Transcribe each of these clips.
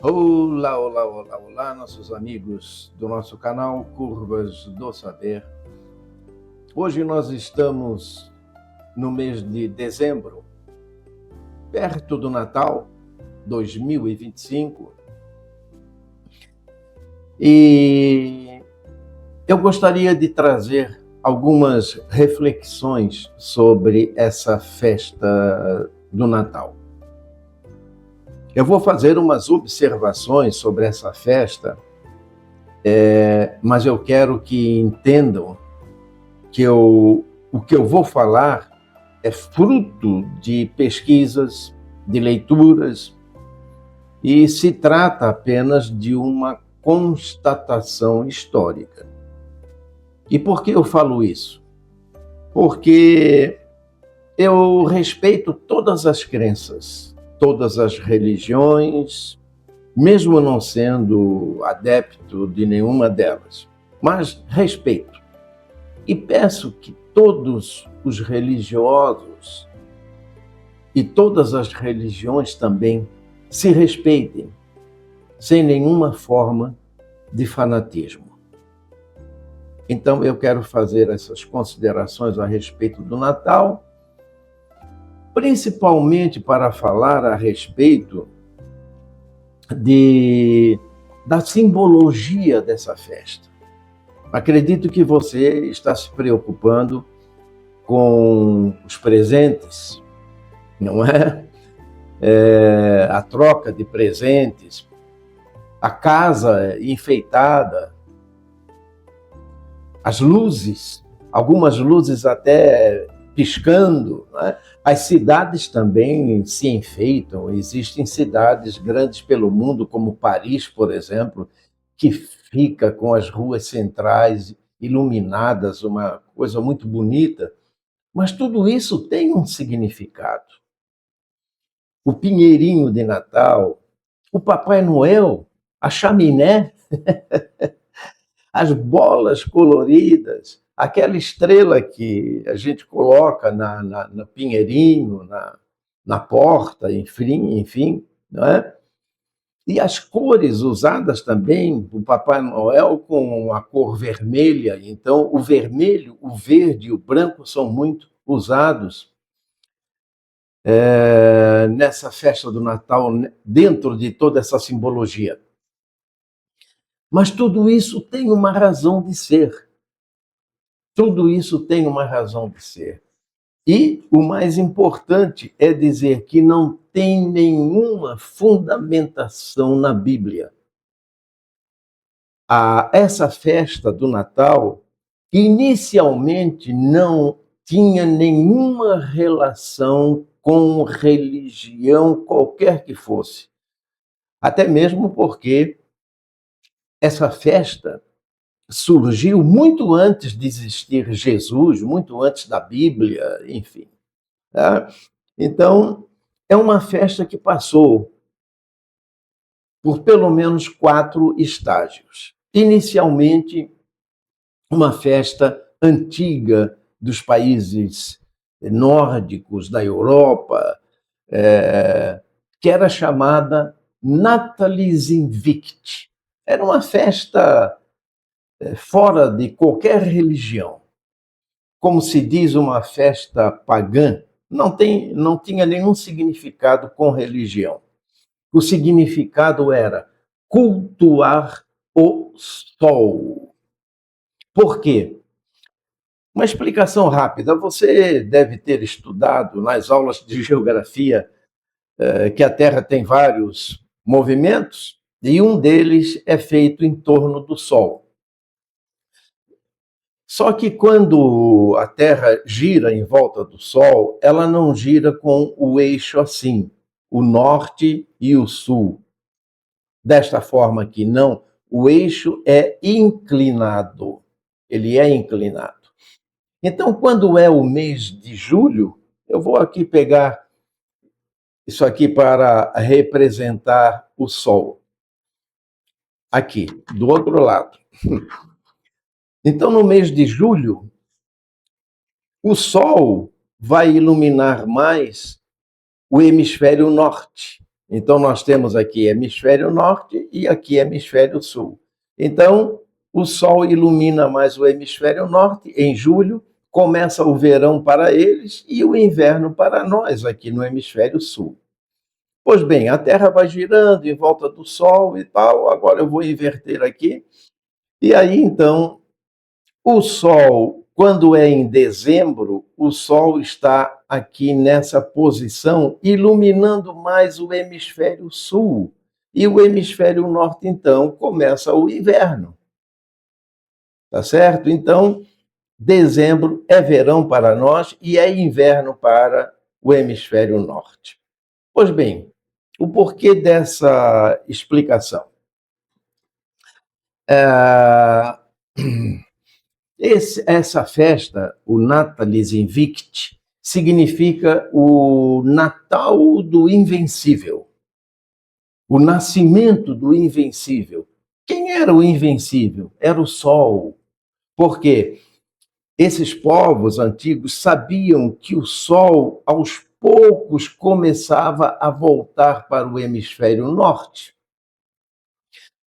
Olá, olá, olá, olá, nossos amigos do nosso canal Curvas do Saber. Hoje nós estamos no mês de dezembro, perto do Natal 2025, e eu gostaria de trazer algumas reflexões sobre essa festa do Natal. Eu vou fazer umas observações sobre essa festa, mas eu quero que entendam que o que eu vou falar é fruto de pesquisas, de leituras, e se trata apenas de uma constatação histórica. E por que eu falo isso? Porque eu respeito todas as crenças, todas as religiões, mesmo não sendo adepto de nenhuma delas, mas respeito. E peço que todos os religiosos e todas as religiões também se respeitem, sem nenhuma forma de fanatismo. Então, eu quero fazer essas considerações a respeito do Natal, principalmente para falar a respeito da simbologia dessa festa. Acredito que você está se preocupando com os presentes, não é? A troca de presentes, a casa enfeitada, as luzes, algumas luzes até piscando, né? As cidades também se enfeitam. Existem cidades grandes pelo mundo, como Paris, por exemplo, que fica com as ruas centrais iluminadas, uma coisa muito bonita. Mas tudo isso tem um significado. O pinheirinho de Natal, o Papai Noel, a chaminé, as bolas coloridas, aquela estrela que a gente coloca no pinheirinho, na porta, enfim, não é? E as cores usadas também, o Papai Noel com a cor vermelha, então o vermelho, o verde e o branco são muito usados nessa festa do Natal, dentro de toda essa simbologia. Mas tudo isso tem uma razão de ser. Tudo isso tem uma razão de ser. E o mais importante é dizer que não tem nenhuma fundamentação na Bíblia. Essa festa do Natal, inicialmente, não tinha nenhuma relação com religião qualquer que fosse. Até mesmo porque essa festa surgiu muito antes de existir Jesus, muito antes da Bíblia, enfim. Tá? Então, é uma festa que passou por pelo menos 4 estágios. Inicialmente, uma festa antiga dos países nórdicos da Europa, que era chamada Natalisinvict. Era uma festa fora de qualquer religião. Como se diz, uma festa pagã, não tinha nenhum significado com religião. O significado era cultuar o sol. Por quê? Uma explicação rápida. Você deve ter estudado nas aulas de geografia que a Terra tem vários movimentos e um deles é feito em torno do Sol. Só que quando a Terra gira em volta do Sol, ela não gira com o eixo assim, o norte e o sul. Desta forma aqui, não. O eixo é inclinado. Ele é inclinado. Então, quando é o mês de julho, eu vou aqui pegar isso aqui para representar o Sol. Aqui, do outro lado. Então, no mês de julho, o Sol vai iluminar mais o hemisfério norte. Então, nós temos aqui hemisfério norte e aqui hemisfério sul. Então, o Sol ilumina mais o hemisfério norte em julho, começa o verão para eles e o inverno para nós aqui no hemisfério sul. Pois bem, a Terra vai girando em volta do Sol e tal, agora eu vou inverter aqui. E aí, então, o Sol, quando é em dezembro, o Sol está aqui nessa posição, iluminando mais o hemisfério sul. E o hemisfério norte, então, começa o inverno. Tá certo? Então, dezembro é verão para nós e é inverno para o hemisfério norte. Pois bem, o porquê dessa explicação? Essa festa, o Natalis Invicti, significa o Natal do Invencível, o nascimento do Invencível. Quem era o Invencível? Era o Sol. Por quê? Esses povos antigos sabiam que o Sol, aos poucos, começava a voltar para o hemisfério norte.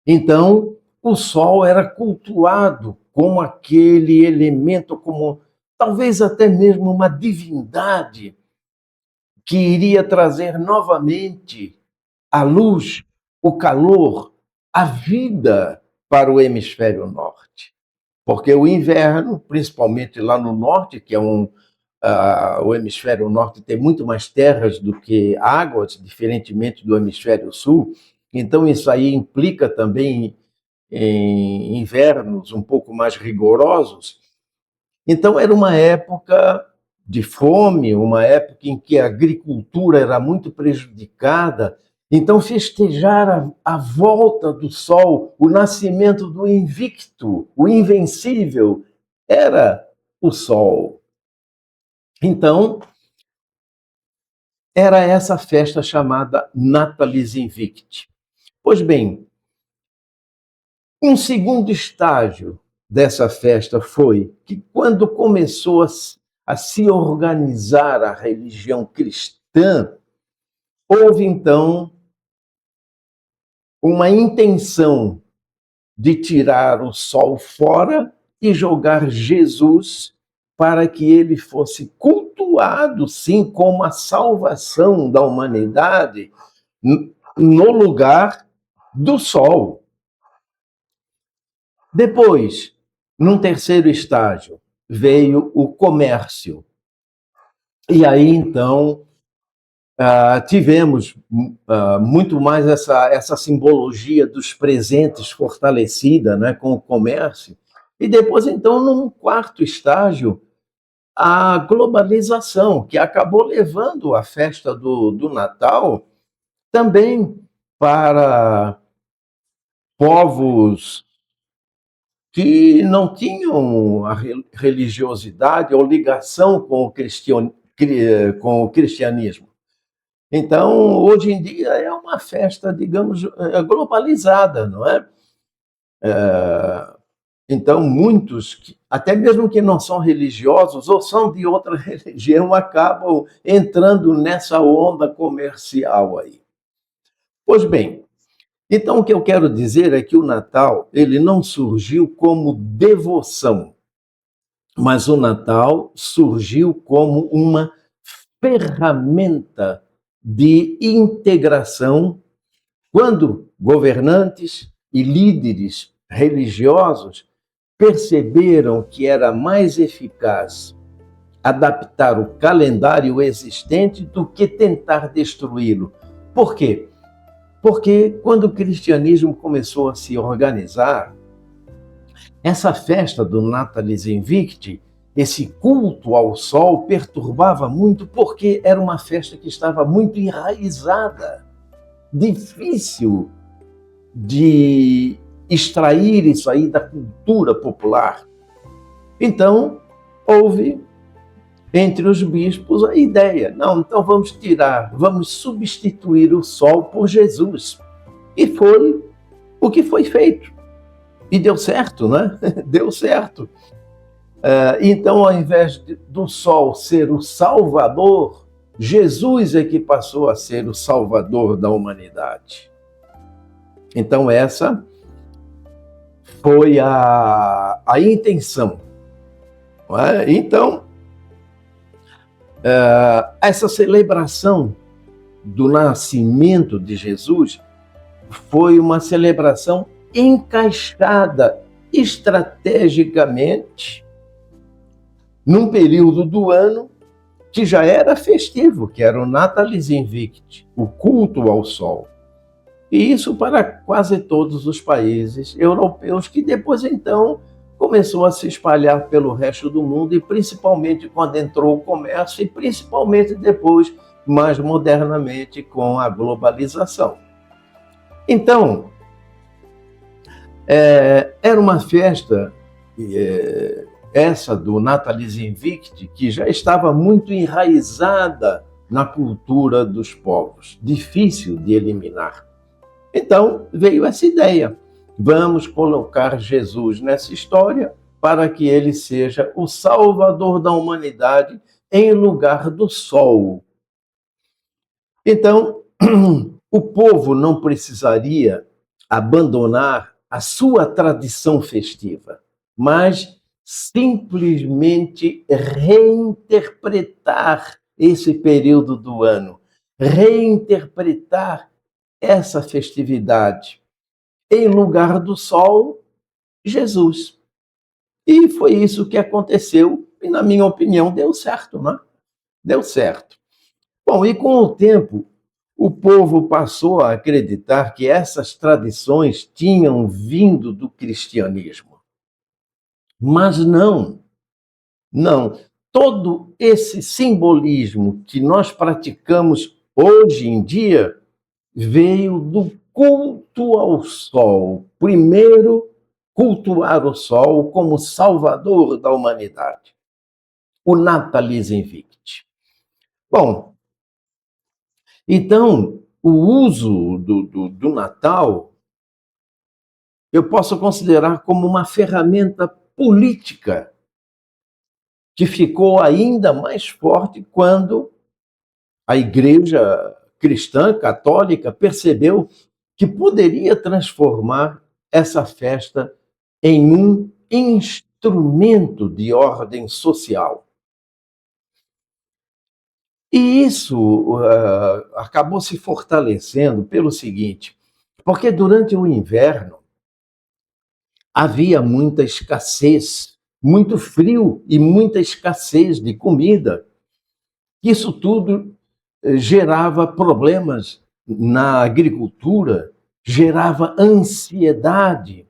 Então, o Sol era cultuado como aquele elemento, como talvez até mesmo uma divindade que iria trazer novamente a luz, o calor, a vida para o hemisfério norte. Porque o inverno, principalmente lá no norte, que é o hemisfério norte tem muito mais terras do que águas, diferentemente do hemisfério sul, então isso aí implica também em invernos um pouco mais rigorosos. Então era uma época de fome, uma época em que a agricultura era muito prejudicada. Então festejar a volta do sol, o nascimento do invicto, o invencível, era o sol. Então, era essa festa chamada Natalis Invicti. Pois bem, um segundo estágio dessa festa foi que, quando começou a se organizar a religião cristã, houve então uma intenção de tirar o sol fora e jogar Jesus para que ele fosse cultuado, sim, como a salvação da humanidade no lugar do sol. Depois, num terceiro estágio, veio o comércio. E aí, então, tivemos muito mais essa simbologia dos presentes fortalecida, né, com o comércio. E depois, então, num quarto estágio, a globalização, que acabou levando a festa do Natal também para povos que não tinham a religiosidade ou ligação com o cristianismo. Então, hoje em dia é uma festa, digamos, globalizada, não é? Então, muitos, até mesmo que não são religiosos ou são de outra religião, acabam entrando nessa onda comercial aí. Pois bem, então o que eu quero dizer é que o Natal, ele não surgiu como devoção, mas o Natal surgiu como uma ferramenta de integração quando governantes e líderes religiosos perceberam que era mais eficaz adaptar o calendário existente do que tentar destruí-lo. Por quê? Porque quando o cristianismo começou a se organizar, essa festa do Natalis Invicti, esse culto ao sol, perturbava muito porque era uma festa que estava muito enraizada, difícil de extrair isso aí da cultura popular. Então, houve entre os bispos a ideia, não, então vamos tirar, vamos substituir o sol por Jesus. E foi o que foi feito. E deu certo, né? Deu certo. Então, ao invés do sol ser o salvador, Jesus é que passou a ser o Salvador da humanidade. Então, essa foi a intenção. Não é? Então, essa celebração do nascimento de Jesus foi uma celebração encaixada estrategicamente num período do ano que já era festivo, que era o Natalis Invicti, o culto ao sol. E isso para quase todos os países europeus, que depois então começou a se espalhar pelo resto do mundo, e principalmente quando entrou o comércio, e principalmente depois, mais modernamente, com a globalização. Então, era uma festa, essa do Natalis Invicti, que já estava muito enraizada na cultura dos povos, difícil de eliminar. Então, veio essa ideia. Vamos colocar Jesus nessa história para que ele seja o Salvador da humanidade em lugar do sol. Então, o povo não precisaria abandonar a sua tradição festiva, mas simplesmente reinterpretar esse período do ano, reinterpretar essa festividade. Em lugar do sol, Jesus. E foi isso que aconteceu, e na minha opinião deu certo, né? Deu certo. Bom, e com o tempo, o povo passou a acreditar que essas tradições tinham vindo do cristianismo. Mas não. Todo esse simbolismo que nós praticamos hoje em dia veio do culto ao sol. Primeiro, cultuar o sol como salvador da humanidade. O Natalis Invicti. Bom, então, o uso do Natal eu posso considerar como uma ferramenta política que ficou ainda mais forte quando a Igreja cristã católica percebeu que poderia transformar essa festa em um instrumento de ordem social. E isso acabou se fortalecendo pelo seguinte, porque durante o inverno havia muita escassez, muito frio e muita escassez de comida. Isso tudo gerava problemas na agricultura, gerava ansiedade,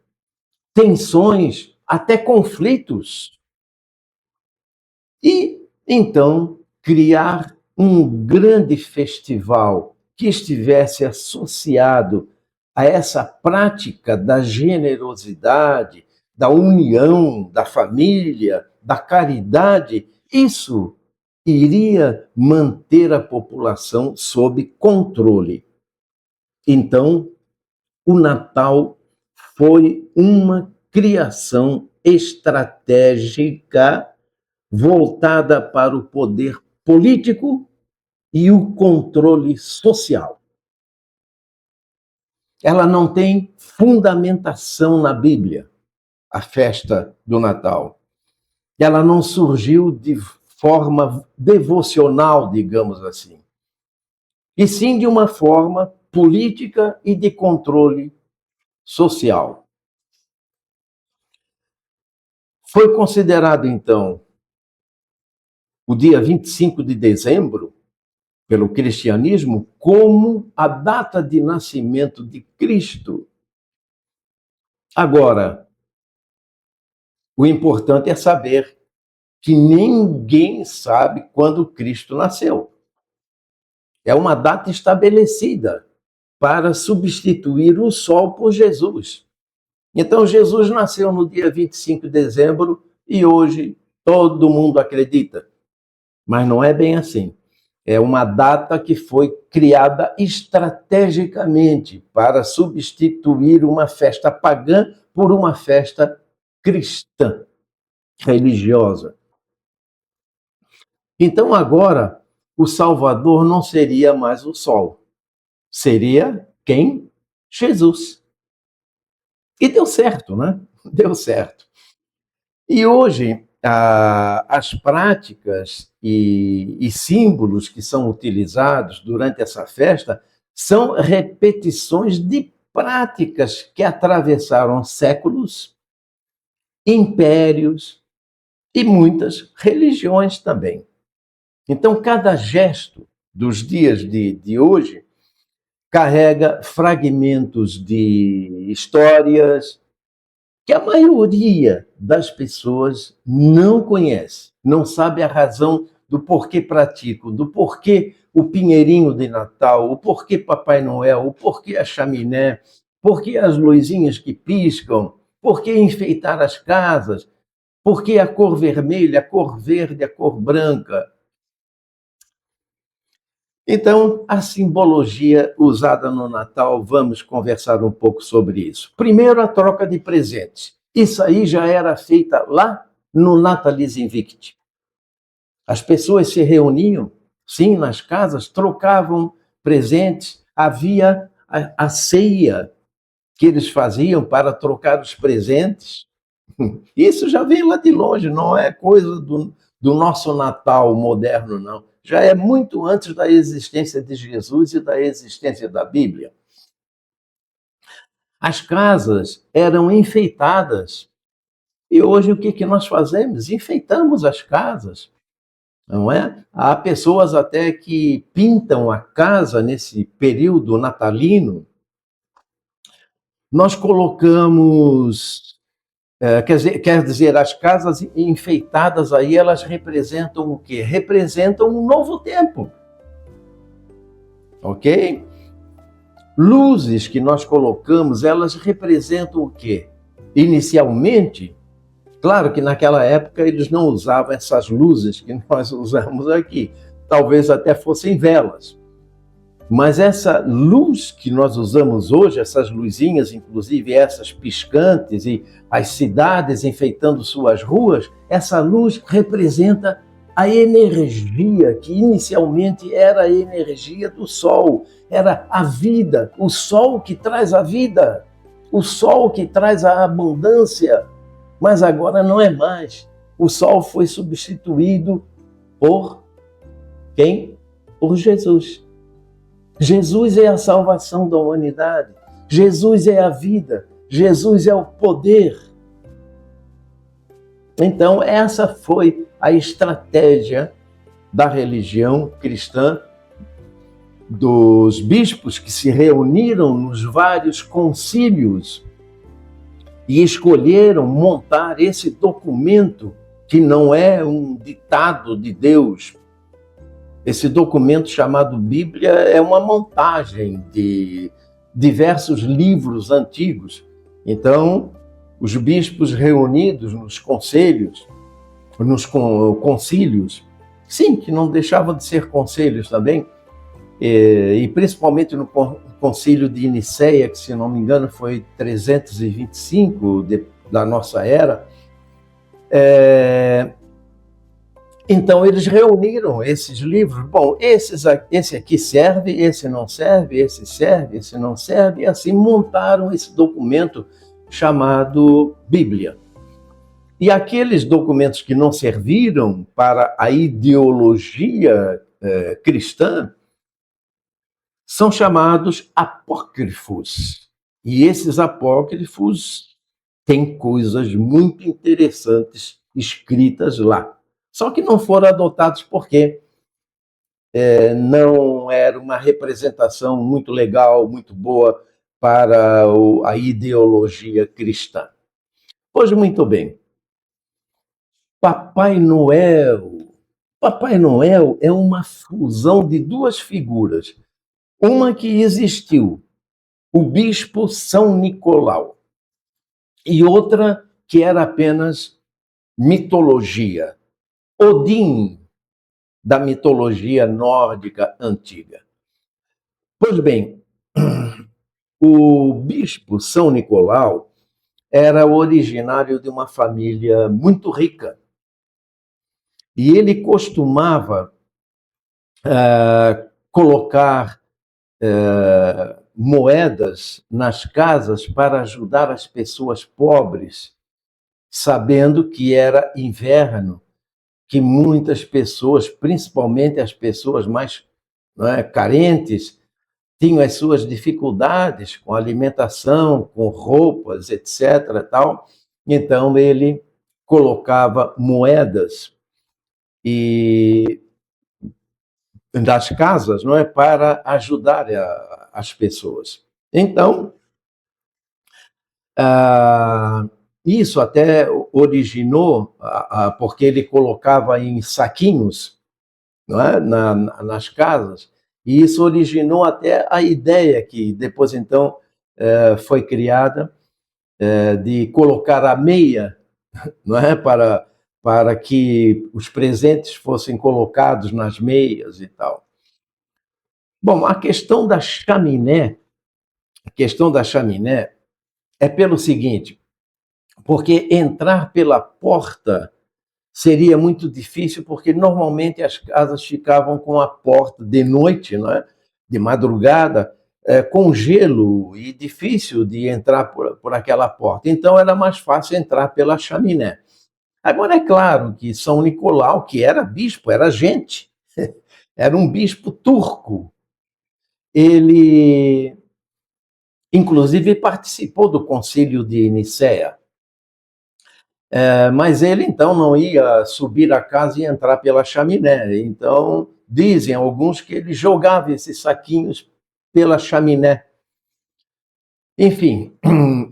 tensões, até conflitos. E, então, criar um grande festival que estivesse associado a essa prática da generosidade, da união, da família, da caridade, isso iria manter a população sob controle. Então, o Natal foi uma criação estratégica voltada para o poder político e o controle social. Ela não tem fundamentação na Bíblia, a festa do Natal. Ela não surgiu de forma devocional, digamos assim, e sim de uma forma política e de controle social. Foi considerado, então, o dia 25 de dezembro, pelo cristianismo, como a data de nascimento de Cristo. Agora, o importante é saber que ninguém sabe quando Cristo nasceu. É uma data estabelecida para substituir o sol por Jesus. Então, Jesus nasceu no dia 25 de dezembro e hoje todo mundo acredita. Mas não é bem assim. É uma data que foi criada estrategicamente para substituir uma festa pagã por uma festa cristã, religiosa. Então, agora, o Salvador não seria mais o Sol. Seria quem? Jesus. E deu certo, né? Deu certo. E hoje, as práticas e símbolos que são utilizados durante essa festa são repetições de práticas que atravessaram séculos, impérios e muitas religiões também. Então, cada gesto dos dias de hoje carrega fragmentos de histórias que a maioria das pessoas não conhece, não sabe a razão do porquê praticam, do porquê o pinheirinho de Natal, o porquê Papai Noel, o porquê a chaminé, porquê as luzinhas que piscam, porquê enfeitar as casas, porquê a cor vermelha, a cor verde, a cor branca. Então, a simbologia usada no Natal, vamos conversar um pouco sobre isso. Primeiro, a troca de presentes. Isso aí já era feita lá no Natalis Invicti. As pessoas se reuniam, sim, nas casas, trocavam presentes, havia a ceia que eles faziam para trocar os presentes. Isso já vem lá de longe, não é coisa do nosso Natal moderno, não. Já é muito antes da existência de Jesus e da existência da Bíblia. As casas eram enfeitadas. E hoje o que nós fazemos? Enfeitamos as casas, não é? Há pessoas até que pintam a casa nesse período natalino. Nós colocamos, quer dizer, as casas enfeitadas aí, elas representam o quê? Representam um novo tempo, ok? Luzes que nós colocamos, elas representam o quê? Inicialmente, claro que naquela época eles não usavam essas luzes que nós usamos aqui, talvez até fossem velas. Mas essa luz que nós usamos hoje, essas luzinhas, inclusive essas piscantes e as cidades enfeitando suas ruas, essa luz representa a energia que inicialmente era a energia do sol, era a vida, o sol que traz a vida, o sol que traz a abundância, mas agora não é mais. O sol foi substituído por quem? Por Jesus. Jesus é a salvação da humanidade. Jesus é a vida. Jesus é o poder. Então, essa foi a estratégia da religião cristã, dos bispos que se reuniram nos vários concílios e escolheram montar esse documento que não é um ditado de Deus. Esse documento chamado Bíblia é uma montagem de diversos livros antigos. Então, os bispos reunidos nos conselhos, nos concílios, sim, que não deixavam de ser conselhos também, e principalmente no concílio de Nicéia, que, se não me engano, foi 325 da nossa era, então, eles reuniram esses livros. Bom, esse aqui serve, esse não serve, esse não serve, e assim montaram esse documento chamado Bíblia. E aqueles documentos que não serviram para a ideologia cristã são chamados apócrifos. E esses apócrifos têm coisas muito interessantes escritas lá. Só que não foram adotados porque não era uma representação muito legal, muito boa para a ideologia cristã. Pois muito bem. Papai Noel. Papai Noel é uma fusão de duas figuras. Uma que existiu, o bispo São Nicolau, e outra que era apenas mitologia. Odin, da mitologia nórdica antiga. Pois bem, o bispo São Nicolau era originário de uma família muito rica. E ele costumava colocar moedas nas casas para ajudar as pessoas pobres, sabendo que era inverno, que muitas pessoas, principalmente as pessoas mais, não é, carentes, tinham as suas dificuldades com alimentação, com roupas, etc. Tal. Então ele colocava moedas e das casas, não é, para ajudar as pessoas. Então, isso até originou, porque ele colocava em saquinhos, não é, nas casas, e isso originou até a ideia que depois, então, foi criada de colocar a meia, não é, para que os presentes fossem colocados nas meias e tal. Bom, a questão da chaminé é pelo seguinte, porque entrar pela porta seria muito difícil, porque normalmente as casas ficavam com a porta de noite, não é? De madrugada, com gelo e difícil de entrar por aquela porta. Então era mais fácil entrar pela chaminé. Agora, é claro que São Nicolau, que era bispo, era gente, era um bispo turco, ele, inclusive, participou do Concílio de Nicéia, mas ele, então, não ia subir a casa e entrar pela chaminé. Então, dizem alguns que ele jogava esses saquinhos pela chaminé. Enfim,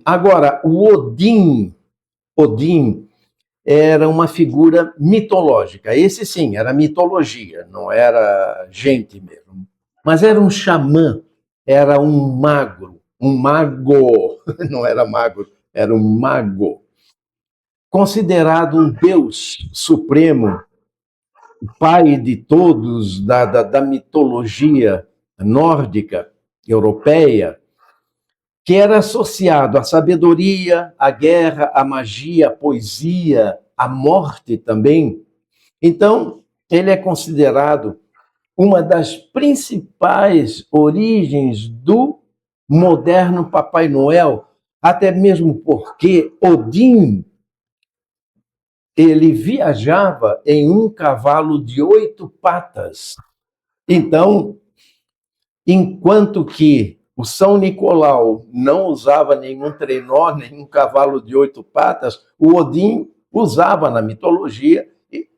agora, o Odin era uma figura mitológica. Esse, sim, era mitologia, não era gente mesmo. Mas era um xamã, era um mago, não era magro, era um mago, considerado um deus supremo, pai de todos da mitologia nórdica, europeia, que era associado à sabedoria, à guerra, à magia, à poesia, à morte também. Então, ele é considerado uma das principais origens do moderno Papai Noel, até mesmo porque Odin, ele viajava em um cavalo de 8 patas. Então, enquanto que o São Nicolau não usava nenhum trenó, nenhum cavalo de 8 patas, o Odin usava na mitologia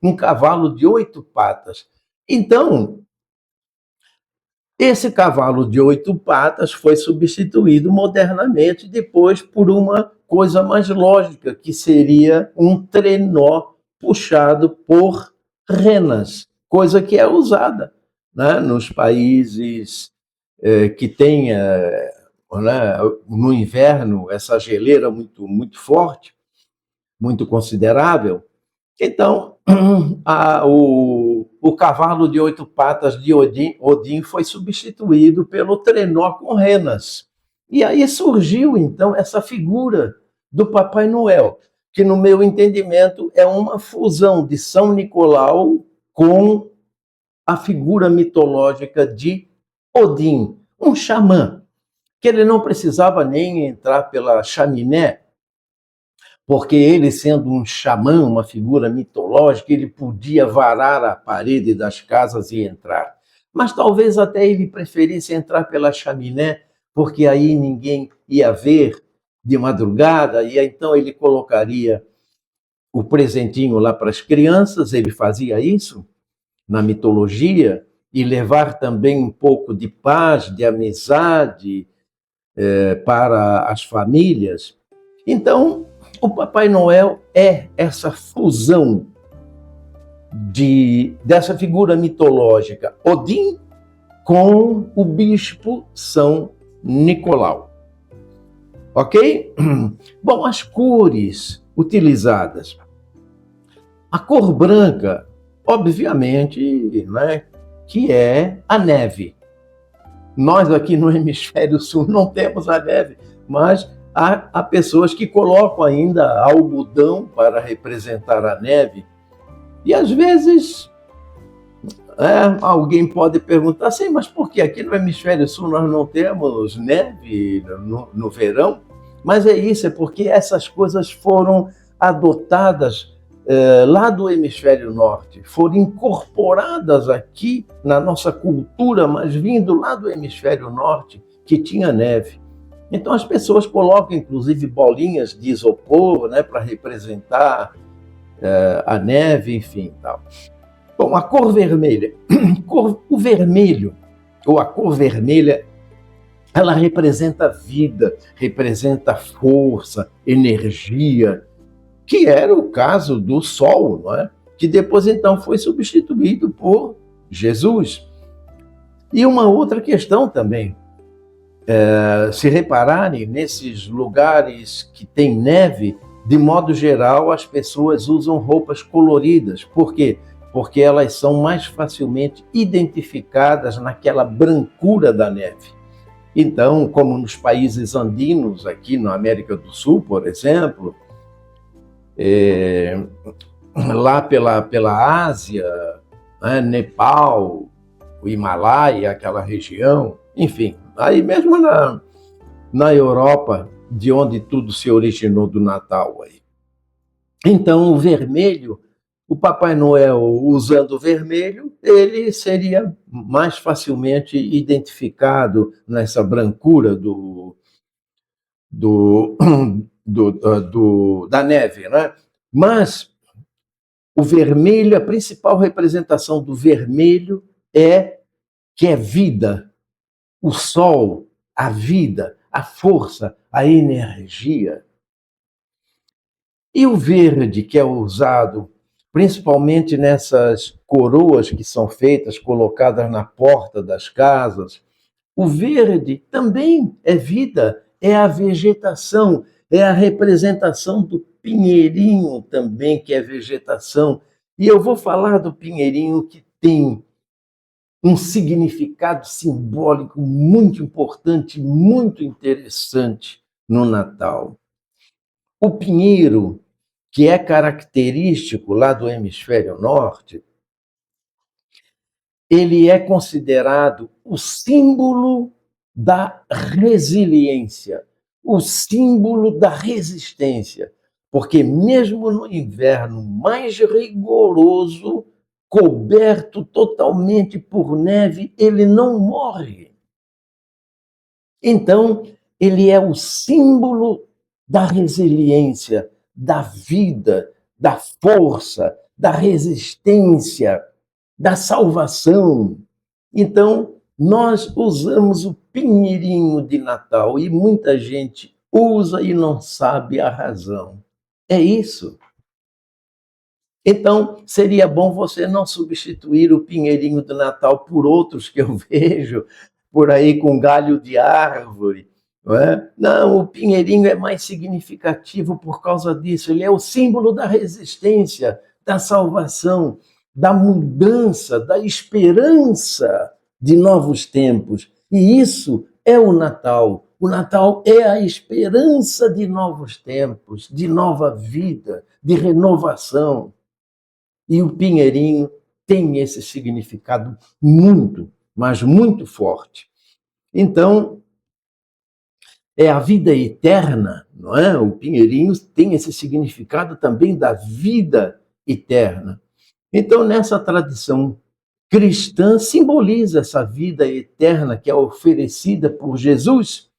um cavalo de 8 patas. Então, esse cavalo de 8 patas foi substituído modernamente depois por uma coisa mais lógica, que seria um trenó puxado por renas, coisa que é usada, né, nos países que tem, né, no inverno, essa geleira muito forte, muito considerável. Então, o cavalo de 8 patas de Odin foi substituído pelo trenó com renas. E aí surgiu, então, essa figura do Papai Noel, que, no meu entendimento, é uma fusão de São Nicolau com a figura mitológica de Odin, um xamã, que ele não precisava nem entrar pela chaminé, porque ele, sendo um xamã, uma figura mitológica, ele podia varar a parede das casas e entrar. Mas talvez até ele preferisse entrar pela chaminé, porque aí ninguém ia ver de madrugada, e então ele colocaria o presentinho lá para as crianças, ele fazia isso na mitologia, e levar também um pouco de paz, de amizade para as famílias. Então, o Papai Noel é essa fusão dessa figura mitológica, Odin, com o bispo São Nicolau. Ok? Bom, as cores utilizadas. A cor branca, obviamente, né, que é a neve. Nós aqui no hemisfério sul não temos a neve, mas há pessoas que colocam ainda algodão para representar a neve. E às vezes Alguém pode perguntar assim, mas por que aqui no hemisfério sul nós não temos neve no verão? Mas é isso, é porque essas coisas foram adotadas lá do hemisfério norte, foram incorporadas aqui na nossa cultura, mas vindo lá do hemisfério norte, que tinha neve. Então as pessoas colocam inclusive bolinhas de isopor, né, para representar a neve, enfim, tal. Bom, a cor vermelha. O vermelho, ou a cor vermelha, ela representa vida, representa força, energia, que era o caso do Sol, não é? Que depois então foi substituído por Jesus. E uma outra questão também, se repararem, nesses lugares que tem neve, de modo geral, as pessoas usam roupas coloridas. Por quê? Porque elas são mais facilmente identificadas naquela brancura da neve. Então, como nos países andinos, aqui na América do Sul, por exemplo, lá pela Ásia, né, Nepal, o Himalaia, aquela região, enfim, aí mesmo na Europa, de onde tudo se originou do Natal. Aí. Então, o vermelho, o Papai Noel usando o vermelho, ele seria mais facilmente identificado nessa brancura da neve, né? Mas o vermelho, a principal representação do vermelho é que é vida, o sol, a vida, a força, a energia. E o verde, que é usado principalmente nessas coroas que são feitas, colocadas na porta das casas, o verde também é vida, é a vegetação, é a representação do pinheirinho também, que é vegetação. E eu vou falar do pinheirinho que tem um significado simbólico muito importante, muito interessante no Natal. O pinheiro, que é característico lá do hemisfério norte, ele é considerado o símbolo da resiliência, o símbolo da resistência, porque mesmo no inverno mais rigoroso, coberto totalmente por neve, ele não morre. Então, ele é o símbolo da resiliência, da vida, da força, da resistência, da salvação. Então, nós usamos o pinheirinho de Natal e muita gente usa e não sabe a razão. É isso. Então, seria bom você não substituir o pinheirinho do Natal por outros que eu vejo por aí com galho de árvore. Não é? Não, o pinheirinho é mais significativo por causa disso. Ele é o símbolo da resistência, da salvação, da mudança, da esperança de novos tempos. E isso é o Natal. O Natal é a esperança de novos tempos, de nova vida, de renovação. E o pinheirinho tem esse significado muito, mas muito forte. Então, é a vida eterna, não é? O pinheirinho tem esse significado também da vida eterna. Então, nessa tradição cristã, simboliza essa vida eterna que é oferecida por Jesus,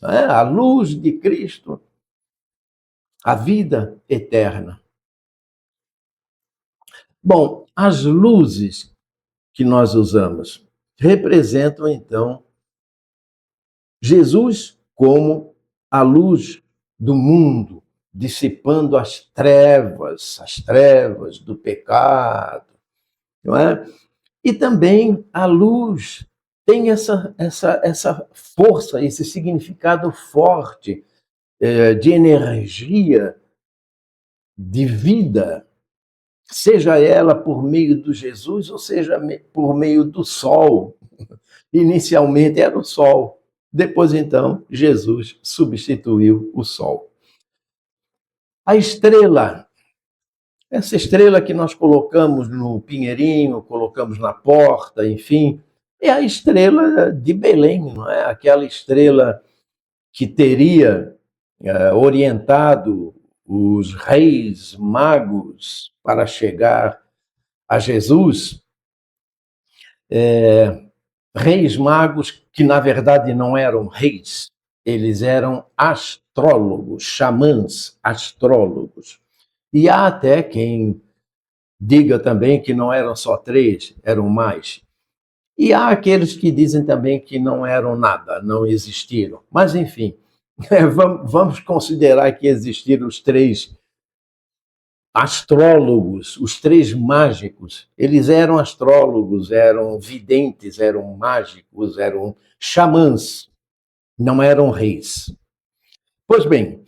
não é? A luz de Cristo, a vida eterna. Bom, as luzes que nós usamos representam, então, Jesus como a luz do mundo, dissipando as trevas do pecado, não é? E também a luz tem essa força, esse significado forte de energia, de vida, seja ela por meio do Jesus ou seja por meio do sol. Inicialmente era o sol, depois então Jesus substituiu o sol. A estrela Essa estrela que nós colocamos no pinheirinho, colocamos na porta, enfim, é a estrela de Belém, não é? Aquela estrela que teria orientado os reis magos para chegar a Jesus. Reis magos que, na verdade, não eram reis, eles eram astrólogos, xamãs astrólogos. E há até quem diga também que não eram só três, eram mais. E há aqueles que dizem também que não eram nada, não existiram. Mas, enfim, vamos considerar que existiram os três astrólogos, os três mágicos. Eles eram astrólogos, eram videntes, eram mágicos, eram xamãs, não eram reis. Pois bem,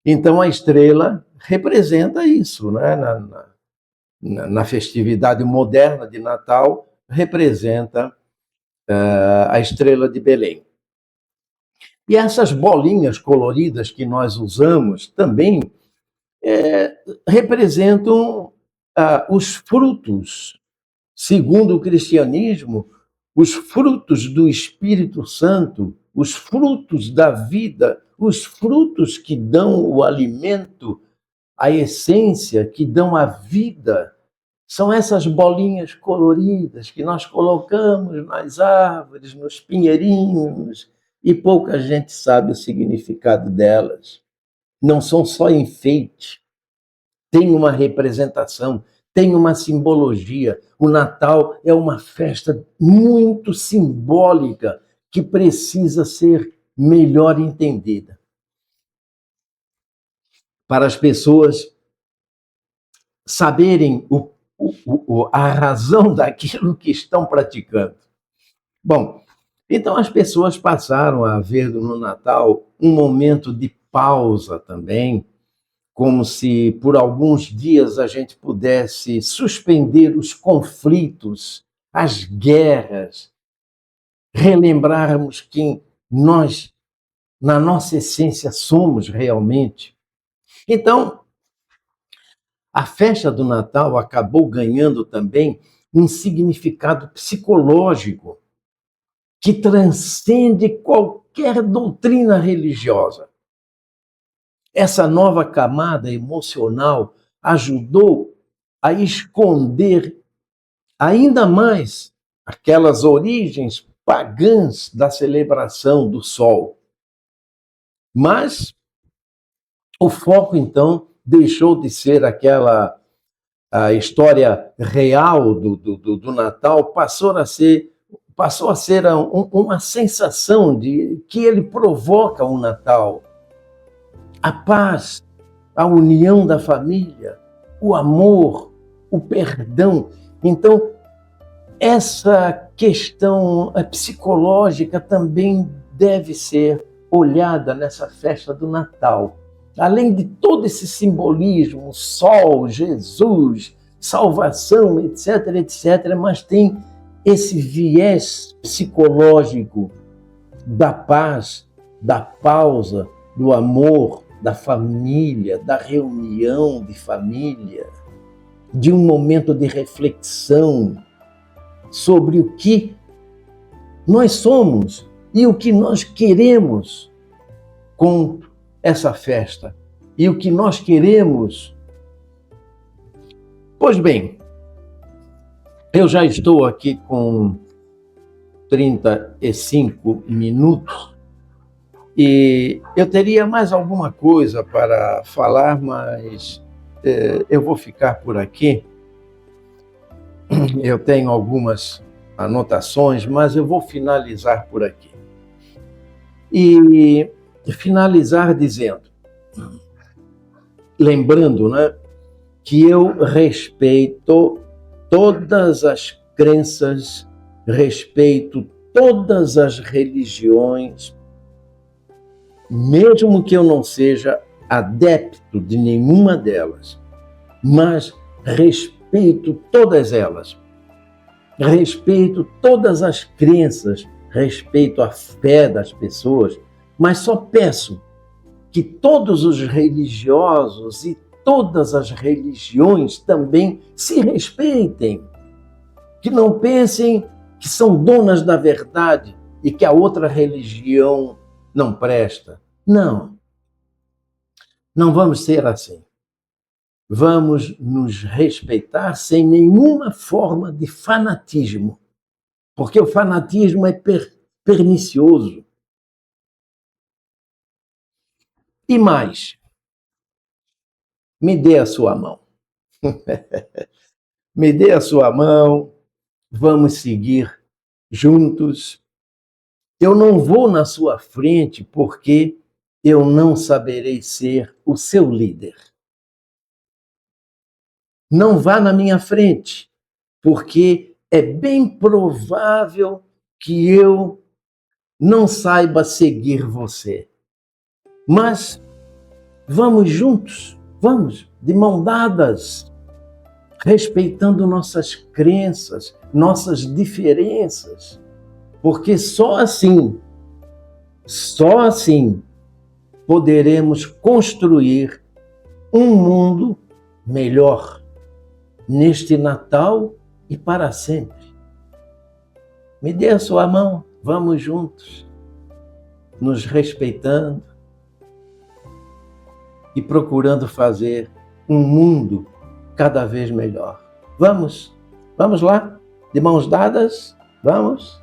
então a estrela representa isso, né? Na festividade moderna de Natal, representa a estrela de Belém. E essas bolinhas coloridas que nós usamos também representam os frutos, segundo o cristianismo, os frutos do Espírito Santo, os frutos da vida, os frutos que dão o alimento, a essência, que dão a vida. São essas bolinhas coloridas que nós colocamos nas árvores, nos pinheirinhos, e pouca gente sabe o significado delas. Não são só enfeite, tem uma representação, tem uma simbologia. O Natal é uma festa muito simbólica que precisa ser melhor entendida. Para as pessoas saberem a razão daquilo que estão praticando. Bom, então as pessoas passaram a ver no Natal um momento de pausa também, como se por alguns dias a gente pudesse suspender os conflitos, as guerras, relembrarmos quem nós, na nossa essência, somos realmente. Então, a festa do Natal acabou ganhando também um significado psicológico que transcende qualquer doutrina religiosa. Essa nova camada emocional ajudou a esconder ainda mais aquelas origens pagãs da celebração do sol. Mas o foco, então, deixou de ser a história real do Natal, passou a ser uma sensação de que ele provoca o Natal. A paz, a união da família, o amor, o perdão. Então, essa questão psicológica também deve ser olhada nessa festa do Natal. Além de todo esse simbolismo, sol, Jesus, salvação, etc., etc., mas tem esse viés psicológico da paz, da pausa, do amor, da família, da reunião de família, de um momento de reflexão sobre o que nós somos e o que nós queremos com essa festa e o que nós queremos. Pois bem, eu já estou aqui com 35 minutos e eu teria mais alguma coisa para falar, mas eu vou ficar por aqui. Eu tenho algumas anotações, mas eu vou finalizar por aqui. E finalizar dizendo, lembrando, né, que eu respeito todas as crenças, respeito todas as religiões, mesmo que eu não seja adepto de nenhuma delas, mas respeito todas elas. Respeito todas as crenças, respeito a fé das pessoas, mas só peço que todos os religiosos e todas as religiões também se respeitem, que não pensem que são donas da verdade e que a outra religião não presta. Não, não vamos ser assim. Vamos nos respeitar sem nenhuma forma de fanatismo, porque o fanatismo é pernicioso. E mais, me dê a sua mão. Me dê a sua mão, vamos seguir juntos. Eu não vou na sua frente porque eu não saberei ser o seu líder. Não vá na minha frente, porque é bem provável que eu não saiba seguir você. Mas vamos juntos, vamos, de mão dadas, respeitando nossas crenças, nossas diferenças, porque só assim poderemos construir um mundo melhor neste Natal e para sempre. Me dê a sua mão, vamos juntos, nos respeitando e procurando fazer um mundo cada vez melhor. Vamos lá, de mãos dadas, vamos.